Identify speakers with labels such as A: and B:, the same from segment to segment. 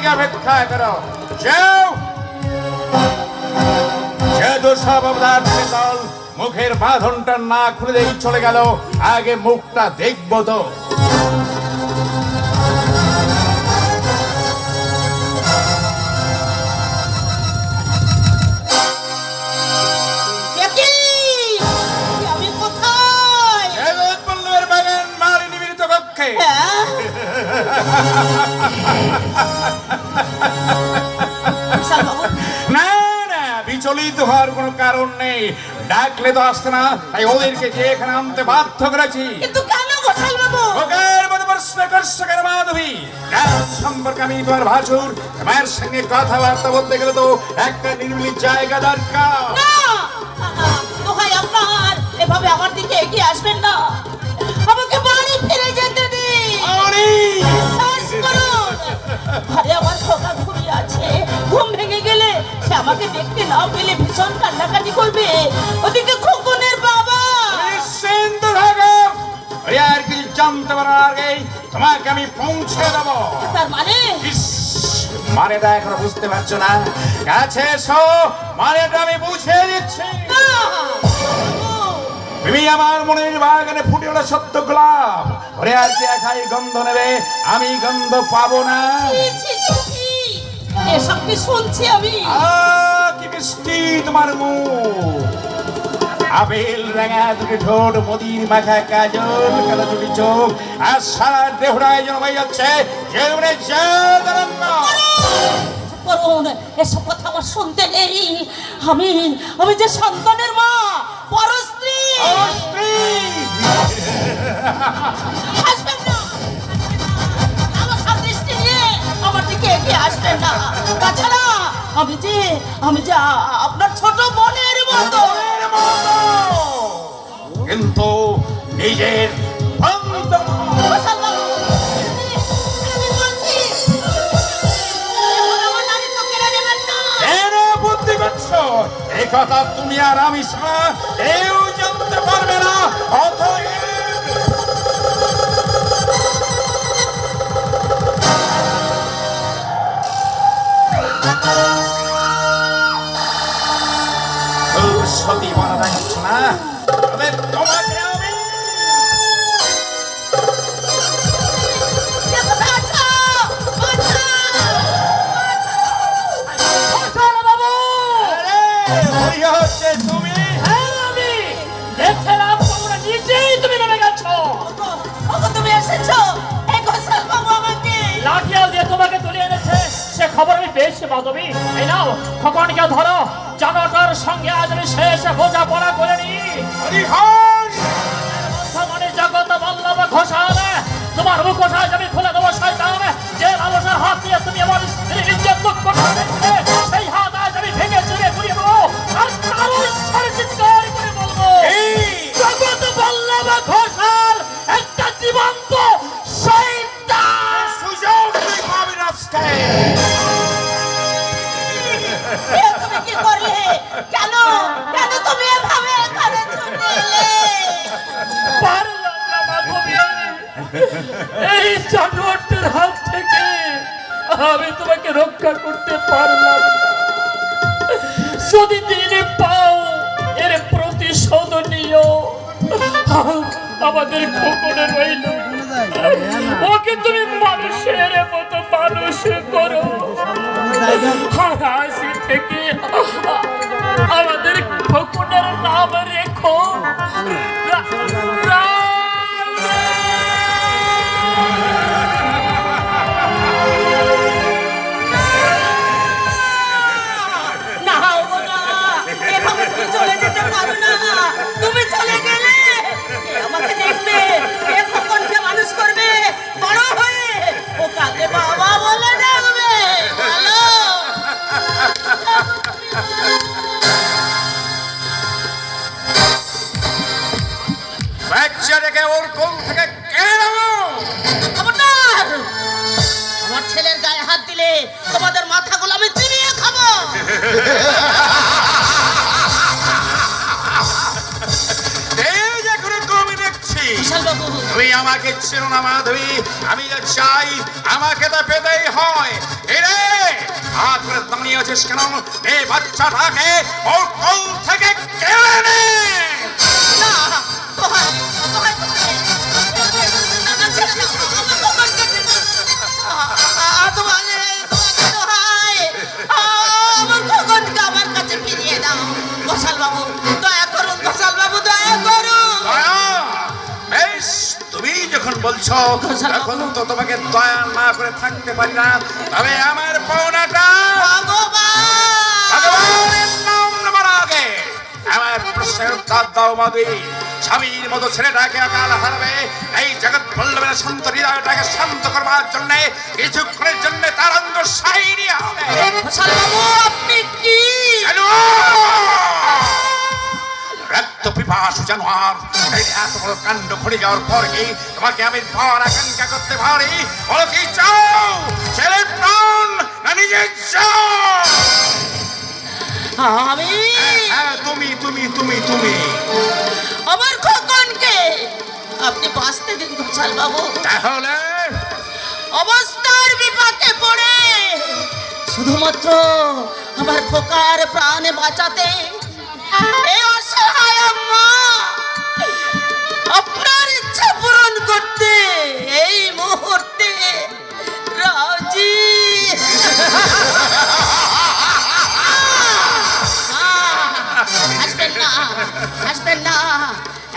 A: দিকে অপেক্ষা করো। যাও। যেহেতু সব অবদার্থের দল মুখের বাঁধনটা না খুলে দিয়ে চলে গেল, আগে মুখটা দেখবো তো। না না, বিচলিত হওয়ার কোনো কারণ নেই। ডাকলে তো আসতে না, তাই ওদেরকে যে এখানে আনতে বাধ্য করেছি।
B: কিন্তু কেন গোসাই বাবু?
A: ওদের মতো প্রশ্ন করছে কেন মাধবী? সম্পর্কে আমি তোমার ভাসুর, মায়ের সঙ্গে কথাবার্তা বলতে গেলে তো একটা নির্মলি জায়গা দরকার।
B: দোহাই আপনার, এভাবে আমার দিকে এগিয়ে আসবেন না। আমাকে বাড়ি ফিরে যেতে দিন। ঘরে আমার খোকা ঘুমিয়ে আছে, ঘুম ভেঙে গেলে সে আমাকে দেখতে না পেলে ভীষণ কান্নাকাটি করবে। ওদিকে খোকনের বাবা।
A: নিশ্চিন্ত থাকো, আর কিছু জানতে পারার আগেই তোমাকে আমি পৌঁছে দেবো।
B: তার মানে?
A: মানেটা এখনো বুঝতে পারছো না? কাছে এসো, মানেটা আমি বুঝিয়ে দিচ্ছি। তুমি আমার মনের বাগানে ফুটে ওঠা সত্য গোলাপ, ওরে আর কি একাই গন্ধ নেবে, আমি গন্ধ পাবো না।
B: এসব কি শুনছি আমি?
A: কি মিষ্টি তোমার মুখ, আপেল রাঙা দুটি ঠোঁট, মদির মাখা কাজল, কালো দুটি চোখ, আর সারা দেহটায় যেন হয়ে যাচ্ছে
B: এসব কথা আমার শুনতে নেই। আমি যে সন্তানের মা, পরস্ত্রী। আসবেন না, আমার সাদৃষ্টি নিয়ে আমার দিকে এগিয়ে আসবেন না। তাছাড়া আমি যে আপনার ছোট বোনের মতো।
A: কিন্তু নিজের এই কথা তুমি আর আমি ছাড়া কেউ জানতে পারবে না। সতী বলা যাচ্ছে না, তবে তোমাকে আমি
C: খবর আমি পেয়েছি মাধবী। এই নাও খোকনকে ধরো, জনতার সঙ্গে আজ আমি শেষ বোঝাপড়া করে নি। জগত বল্লভ ঘোষাল, তোমার মুখোশ আজ আমি খুলে দেবো শয়তান। যে মানুষের হাত দিয়ে তুমি আমার স্ত্রীর ইজ্জত লুট করতে, সেই হাত আজ আমি ভেঙে চুরে ঘুরিয়ে দেবো, আর কারো ঈশ্বরে চিৎকার করে বলবো, জগত বল্লভ ঘোষাল একটা জীবন্ত শয়তান।
A: সুযোগ তুই পাবি না।
B: তুমি কি করলে? কেন তুমি এভাবে এখানে চলে এলে?
C: পারলাম না মাধবী, এই জানোয়ারটার হাত থেকে আমি তোমাকে রক্ষা করতে পারলাম না। যদি দিনে পাও এর প্রতিশোধ নিও। আমাদের খোকনের রইল, ওকে তুমি মানুষের মতো মানুষ করো। আজ থেকে আমাদের খোকনের নাম রেখো
B: চলে যেতে পারো না। তুমি চলে গেলে আমাকে দেখবে, খোকনকে মানুষ করবে, বড় হয়ে ও কাকে বাবা বলে ডাকবে। বলো।
A: বাচ্চাটাকে ওর কোল থেকে কেড়ে নাও।
B: আমার ছেলের গায়ে হাত দিলে তোমাদের মাথাগুলো আমি চিবিয়ে খাবো।
A: তুমি আমাকে চেনো না মাধবী, আমি যা চাই আমাকে তা পেতেই হয়। হাত করে দাঁড়িয়ে আছিস কেন? এই বাচ্চাটাকে ওর কোল থেকে কেড়ে নে।
B: না, দোহাই, দোহাই তোমাকে। না, ছেড়ে দাও, আমার খোকনকে। তোমাকে দোহাই, আমার খোকনকে আমার কাছে ফিরিয়ে দাও। ঘোষাল বাবু, দয়া করুন, ঘোষাল বাবু, দয়া করুন।
A: দয়া? বেশ, তুমি যখন বলছো তখন তো তোমাকে দয়া না করে থাকতে পারি না। তবে আমার পাওনাটা ভগবানের নাম নেবার আগে আমার প্রশ্নের উত্তর দাও মাধবী। স্বামীর মতো ছেলেটাকে অকাল হারাবে, এই জগৎ বল্লভের শান্ত হৃদয়টাকে শান্ত করবার জন্য কিছুক্ষণের জন্য তার অঙ্গ সাইনি হবে।
B: ঘোষাল বাবু, আপনি কি
A: রক্ত পিপাসু জানোয়ার, এই এত বড় কাণ্ড ঘটে যাওয়ার পর কি তোমাকে আমি ভর আকাঙ্ক্ষা করতে পারি? বলো কি চাও, ছেলের প্রাণ না নিজের চাও?
B: আমি
A: হ্যাঁ, তুমি তুমি তুমি তুমি
B: আমার খোকনকে আপনি বাঁচতে দিন ঘোষাল বাবু।
A: তাহলে
B: অবস্থার বিপাকে পড়ে শুধুমাত্র আমার খোকার প্রাণ বাঁচাতে এই অসহায় আম্মা আপনার ইচ্ছা পূরণ করতে এই মুহূর্তে রাজি। আসবেন না, আসবেন না।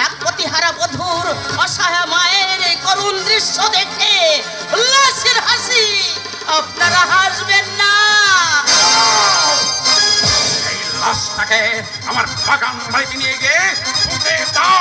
B: এক প্রতিহারা বধূর অসহায় মায়ের এই করুণ দৃশ্য দেখে উল্লাসের হাসি আপনারা হাসবেন না।
A: এই লাশটাকে আমার বাগান বাড়িতে নিয়ে গিয়ে পুঁতে দাও।